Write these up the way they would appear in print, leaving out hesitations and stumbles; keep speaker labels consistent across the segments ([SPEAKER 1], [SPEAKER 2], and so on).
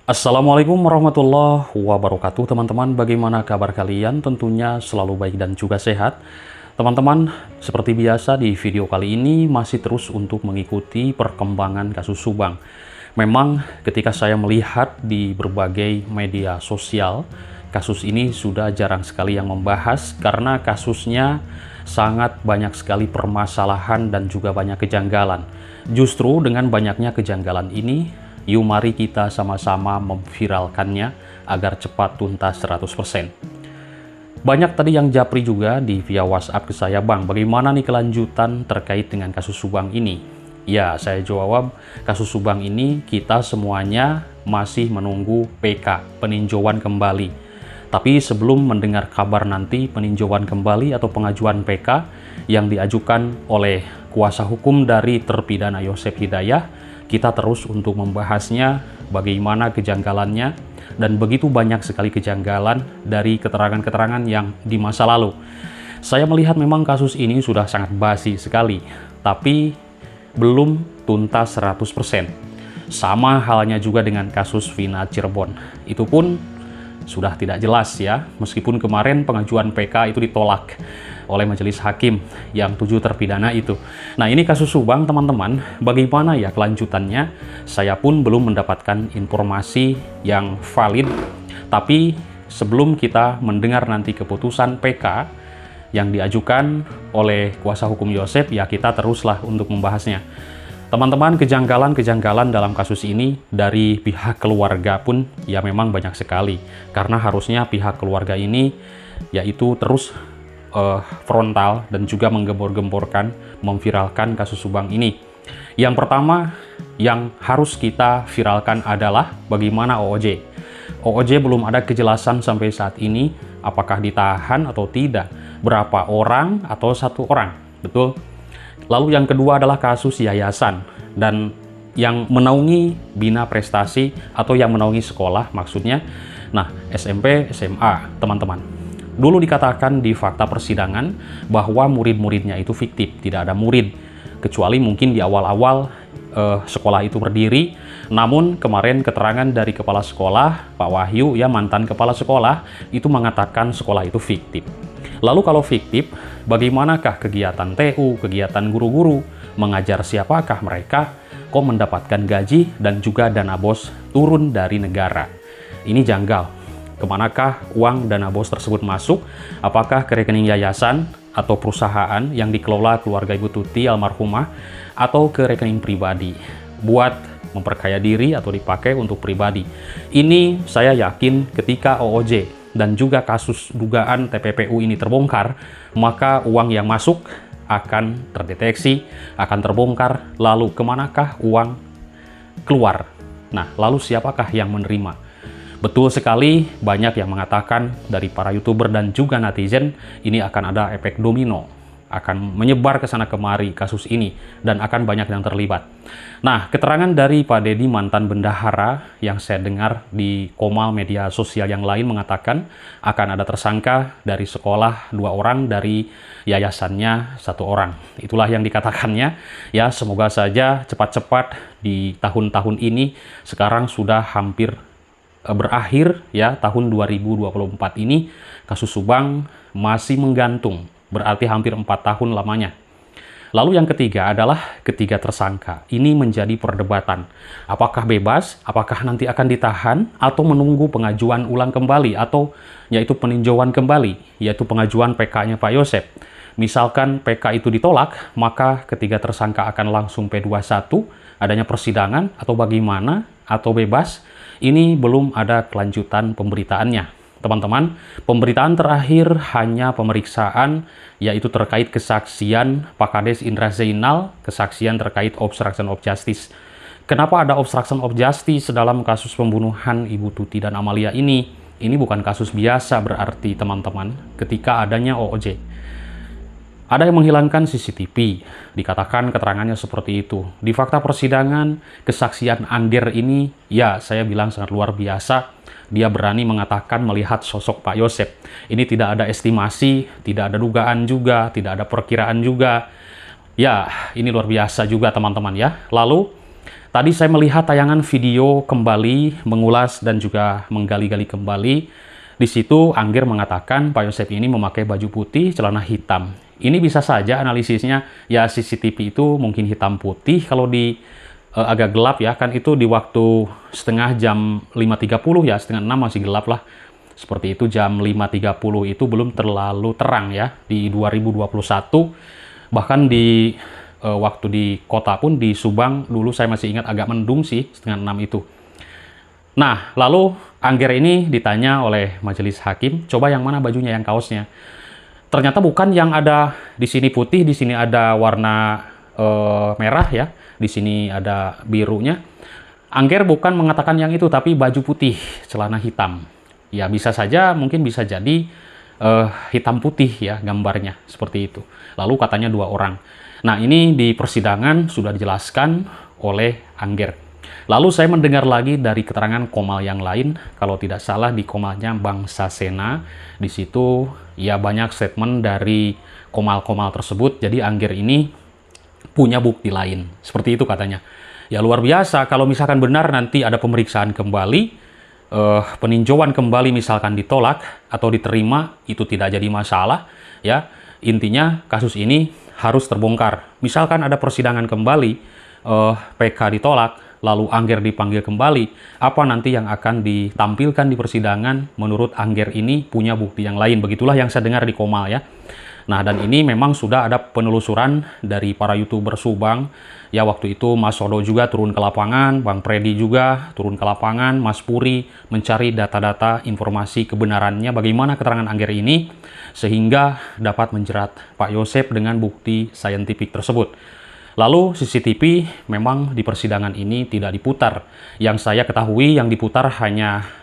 [SPEAKER 1] Assalamualaikum warahmatullahi wabarakatuh teman-teman. Bagaimana kabar kalian? Tentunya selalu baik dan juga sehat. Teman-teman, seperti biasa di video kali ini masih terus untuk mengikuti perkembangan kasus Subang. Memang ketika saya melihat di berbagai media sosial, kasus ini sudah jarang sekali yang membahas karena kasusnya sangat banyak sekali permasalahan dan juga banyak kejanggalan. Justru dengan banyaknya kejanggalan ini, yuk mari kita sama-sama memviralkannya agar cepat tuntas 100%. Banyak tadi yang japri juga di via WhatsApp ke saya, Bang, bagaimana nih kelanjutan terkait dengan kasus Subang ini? Ya, saya jawab, kasus Subang ini kita semuanya masih menunggu PK, peninjauan kembali. Tapi sebelum mendengar kabar nanti peninjauan kembali atau pengajuan PK yang diajukan oleh kuasa hukum dari terpidana Yosef Hidayah, kita terus untuk membahasnya, bagaimana kejanggalannya, dan begitu banyak sekali kejanggalan dari keterangan-keterangan yang di masa lalu. Saya melihat memang kasus ini sudah sangat basi sekali, tapi belum tuntas 100%. Sama halnya juga dengan kasus Vina Cirebon. Itu pun sudah tidak jelas ya, meskipun kemarin pengajuan PK itu ditolak oleh majelis hakim yang 7 terpidana itu. Nah, ini kasus Subang, teman-teman. Bagaimana ya kelanjutannya? Saya pun belum mendapatkan informasi yang valid. Tapi sebelum kita mendengar nanti keputusan PK yang diajukan oleh kuasa hukum Yosef, ya kita teruslah untuk membahasnya. Teman-teman, kejanggalan-kejanggalan dalam kasus ini dari pihak keluarga pun ya memang banyak sekali. Karena harusnya pihak keluarga ini yaitu terus frontal dan juga menggembor-gemborkan, memviralkan kasus Subang ini. Yang pertama yang harus kita viralkan adalah bagaimana OOJ. OOJ belum ada kejelasan sampai saat ini apakah ditahan atau tidak, berapa orang atau 1 orang, betul? Lalu yang kedua adalah kasus yayasan dan yang menaungi bina prestasi atau yang menaungi sekolah maksudnya. Nah, SMP, SMA, teman-teman. Dulu dikatakan di fakta persidangan bahwa murid-muridnya itu fiktif, tidak ada murid. Kecuali mungkin di awal-awal sekolah itu berdiri. Namun kemarin keterangan dari kepala sekolah, Pak Wahyu, ya mantan kepala sekolah, itu mengatakan sekolah itu fiktif. Lalu kalau fiktif, bagaimanakah kegiatan TU, kegiatan guru-guru, mengajar siapakah mereka, kok mendapatkan gaji dan juga dana bos turun dari negara? Ini janggal. Kemanakah uang dana bos tersebut masuk? Apakah ke rekening yayasan atau perusahaan yang dikelola keluarga Ibu Tuti almarhumah atau ke rekening pribadi buat memperkaya diri atau dipakai untuk pribadi? Ini saya yakin ketika OOJ dan juga kasus dugaan TPPU ini terbongkar, maka uang yang masuk akan terdeteksi, akan terbongkar, lalu kemanakah uang keluar? Nah, lalu siapakah yang menerima? Betul sekali, banyak yang mengatakan dari para YouTuber dan juga netizen, ini akan ada efek domino, akan menyebar ke sana kemari kasus ini, dan akan banyak yang terlibat. Nah, keterangan dari Pak Dedi, mantan bendahara, yang saya dengar di komal media sosial yang lain mengatakan akan ada tersangka dari sekolah 2 orang, dari yayasannya 1 orang. Itulah yang dikatakannya. Ya, semoga saja cepat-cepat di tahun-tahun ini, sekarang sudah hampir berakhir ya, tahun 2024 ini kasus Subang masih menggantung, berarti hampir 4 tahun lamanya. Lalu yang ketiga adalah ketiga tersangka. Ini menjadi perdebatan. Apakah bebas, apakah nanti akan ditahan, atau menunggu pengajuan ulang kembali, atau yaitu peninjauan kembali, yaitu pengajuan PK-nya Pak Yosef. Misalkan PK itu ditolak, maka ketiga tersangka akan langsung P21, adanya persidangan, atau bagaimana, atau bebas. Ini belum ada kelanjutan pemberitaannya. Teman-teman, pemberitaan terakhir hanya pemeriksaan, yaitu terkait kesaksian Pak Kades Indra Zainal, kesaksian terkait obstruction of justice. Kenapa ada obstruction of justice dalam kasus pembunuhan Ibu Tuti dan Amalia ini? Ini bukan kasus biasa berarti, teman-teman, ketika adanya OOJ. Ada yang menghilangkan CCTV, dikatakan keterangannya seperti itu. Di fakta persidangan, kesaksian Andir ini, ya saya bilang sangat luar biasa. Dia berani mengatakan melihat sosok Pak Yosef. Ini tidak ada estimasi, tidak ada dugaan juga, tidak ada perkiraan juga. Ya, ini luar biasa juga teman-teman ya. Lalu, Tadi saya melihat tayangan video kembali, mengulas dan juga menggali-gali kembali. Di situ Angger mengatakan Pak Yosep ini memakai baju putih, celana hitam. Ini bisa saja analisisnya, ya CCTV itu mungkin hitam putih kalau di agak gelap ya, kan itu di waktu setengah jam 5.30 ya, setengah 6 masih gelap lah. Seperti itu, jam 5.30 itu belum terlalu terang ya, di 2021. Bahkan di waktu di kota pun, di Subang, dulu saya masih ingat agak mendung sih, setengah 6 itu. Nah, lalu Angger ini ditanya oleh majelis hakim, coba yang mana bajunya, yang kaosnya. Ternyata bukan yang ada di sini putih, di sini ada warna merah ya, di sini ada birunya. Angger bukan mengatakan yang itu, tapi baju putih, celana hitam. Ya bisa saja, mungkin bisa jadi hitam putih ya gambarnya, seperti itu. Lalu katanya 2 orang. Nah ini di persidangan sudah dijelaskan oleh Angger. Lalu saya mendengar lagi dari keterangan Komal yang lain, kalau tidak salah di Komalnya Bang Sasena, di situ ya banyak statement dari Komal-Komal tersebut, jadi Angger ini punya bukti lain, seperti itu katanya. Ya luar biasa, kalau misalkan benar nanti ada pemeriksaan kembali, peninjauan kembali misalkan ditolak atau diterima, itu tidak jadi masalah ya. Intinya kasus ini harus terbongkar. Misalkan ada persidangan kembali, PK ditolak, lalu Angger dipanggil kembali, apa nanti yang akan ditampilkan di persidangan menurut Angger ini punya bukti yang lain. Begitulah yang saya dengar di Komal ya. Nah, dan ini memang sudah ada penelusuran dari para YouTuber Subang. Ya, waktu itu Mas Sodo juga turun ke lapangan, Bang Freddy juga turun ke lapangan, Mas Puri mencari data-data informasi kebenarannya bagaimana keterangan Angger ini, sehingga dapat menjerat Pak Yosep dengan bukti saintifik tersebut. Lalu CCTV memang di persidangan ini tidak diputar. Yang saya ketahui yang diputar hanya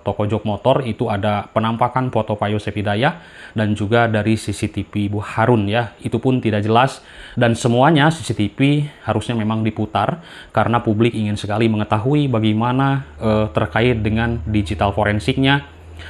[SPEAKER 1] toko jok motor, itu ada penampakan foto Pak Yosep Hidayah dan juga dari CCTV Bu Harun ya. Itu pun tidak jelas, dan semuanya CCTV harusnya memang diputar karena publik ingin sekali mengetahui bagaimana terkait dengan digital forensiknya,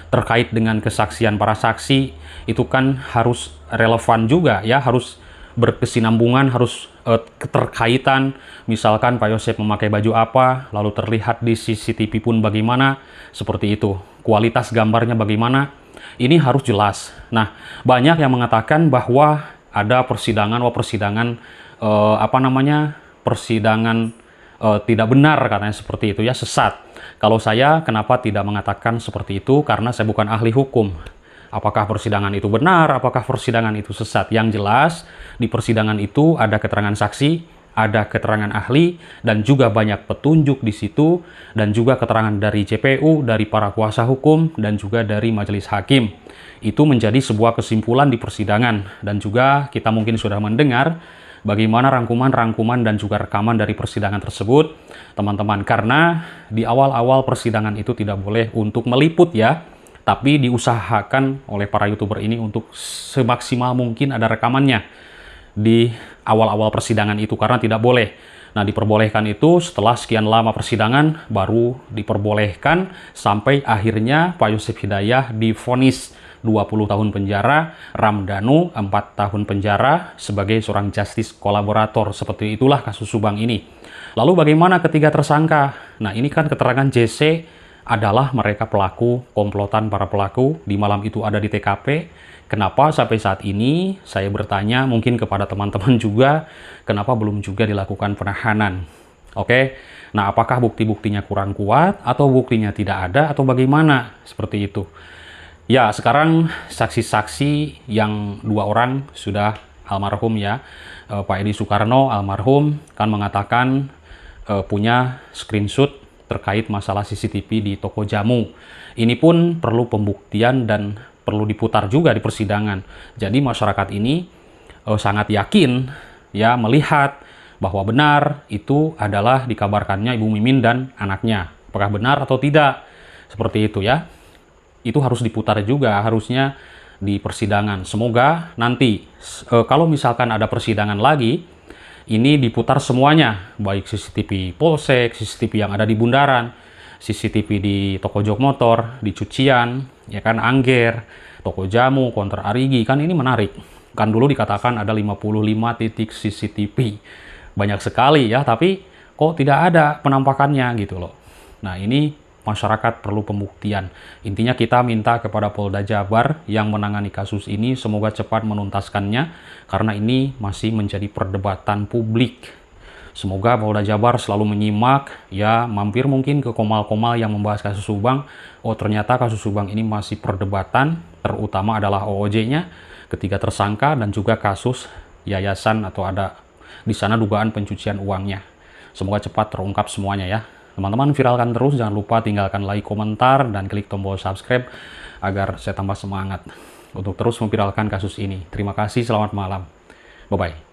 [SPEAKER 1] terkait dengan kesaksian para saksi. Itu kan harus relevan juga ya, harus berkesinambungan, harus keterkaitan. Misalkan Pak Yosep memakai baju apa, lalu terlihat di CCTV pun bagaimana, seperti itu. Kualitas gambarnya bagaimana, ini harus jelas. Nah, banyak yang mengatakan bahwa ada persidangan, persidangan tidak benar katanya, seperti itu ya, sesat. Kalau saya kenapa tidak mengatakan seperti itu, karena saya bukan ahli hukum. Apakah persidangan itu benar, apakah persidangan itu sesat? Yang jelas, di persidangan itu ada keterangan saksi, ada keterangan ahli, dan juga banyak petunjuk di situ, dan juga keterangan dari JPU, dari para kuasa hukum, dan juga dari majelis hakim. Itu menjadi sebuah kesimpulan di persidangan, dan juga kita mungkin sudah mendengar bagaimana rangkuman-rangkuman dan juga rekaman dari persidangan tersebut, teman-teman. Karena di awal-awal persidangan itu tidak boleh untuk meliput ya, tapi diusahakan oleh para YouTuber ini untuk semaksimal mungkin ada rekamannya di awal-awal persidangan itu, karena tidak boleh. Nah, diperbolehkan itu setelah sekian lama persidangan, baru diperbolehkan sampai akhirnya Pak Yosep Hidayah divonis 20 tahun penjara, Ramdhanu 4 tahun penjara sebagai seorang justice kolaborator. Seperti itulah kasus Subang ini. Lalu bagaimana ketiga tersangka? Nah, ini kan keterangan JC adalah mereka pelaku, komplotan para pelaku di malam itu ada di TKP. Kenapa sampai saat ini saya bertanya mungkin kepada teman-teman juga, kenapa belum juga dilakukan penahanan? Oke, nah apakah bukti-buktinya kurang kuat atau buktinya tidak ada atau bagaimana? Seperti itu. Ya, sekarang saksi-saksi yang 2 orang sudah almarhum ya. Pak Edi Soekarno almarhum kan mengatakan punya screenshot terkait masalah CCTV di toko jamu. Ini pun perlu pembuktian dan perlu diputar juga di persidangan. Jadi masyarakat ini sangat yakin ya melihat bahwa benar itu adalah dikabarkannya Ibu Mimin dan anaknya. Apakah benar atau tidak? Seperti itu ya. Itu harus diputar juga harusnya di persidangan. Semoga nanti kalau misalkan ada persidangan lagi, ini diputar semuanya, baik CCTV Polsek, CCTV yang ada di bundaran, CCTV di toko jok motor, di cucian, ya kan, Angger, toko jamu, konter Arigi, kan ini menarik. Kan dulu dikatakan ada 55 titik CCTV. Banyak sekali ya, tapi kok tidak ada penampakannya gitu loh. Nah, ini masyarakat perlu pembuktian. Intinya kita minta kepada Polda Jabar yang menangani kasus ini semoga cepat menuntaskannya karena ini masih menjadi perdebatan publik. Semoga Polda Jabar selalu menyimak, ya mampir mungkin ke Komal-Komal yang membahas kasus Subang. Oh ternyata kasus Subang ini masih perdebatan, terutama adalah OOJ-nya, ketiga tersangka dan juga kasus yayasan atau ada di sana dugaan pencucian uangnya. Semoga cepat terungkap semuanya ya. Teman-teman viralkan terus, jangan lupa tinggalkan like, komentar, dan klik tombol subscribe agar saya tambah semangat untuk terus memviralkan kasus ini. Terima kasih, selamat malam. Bye-bye.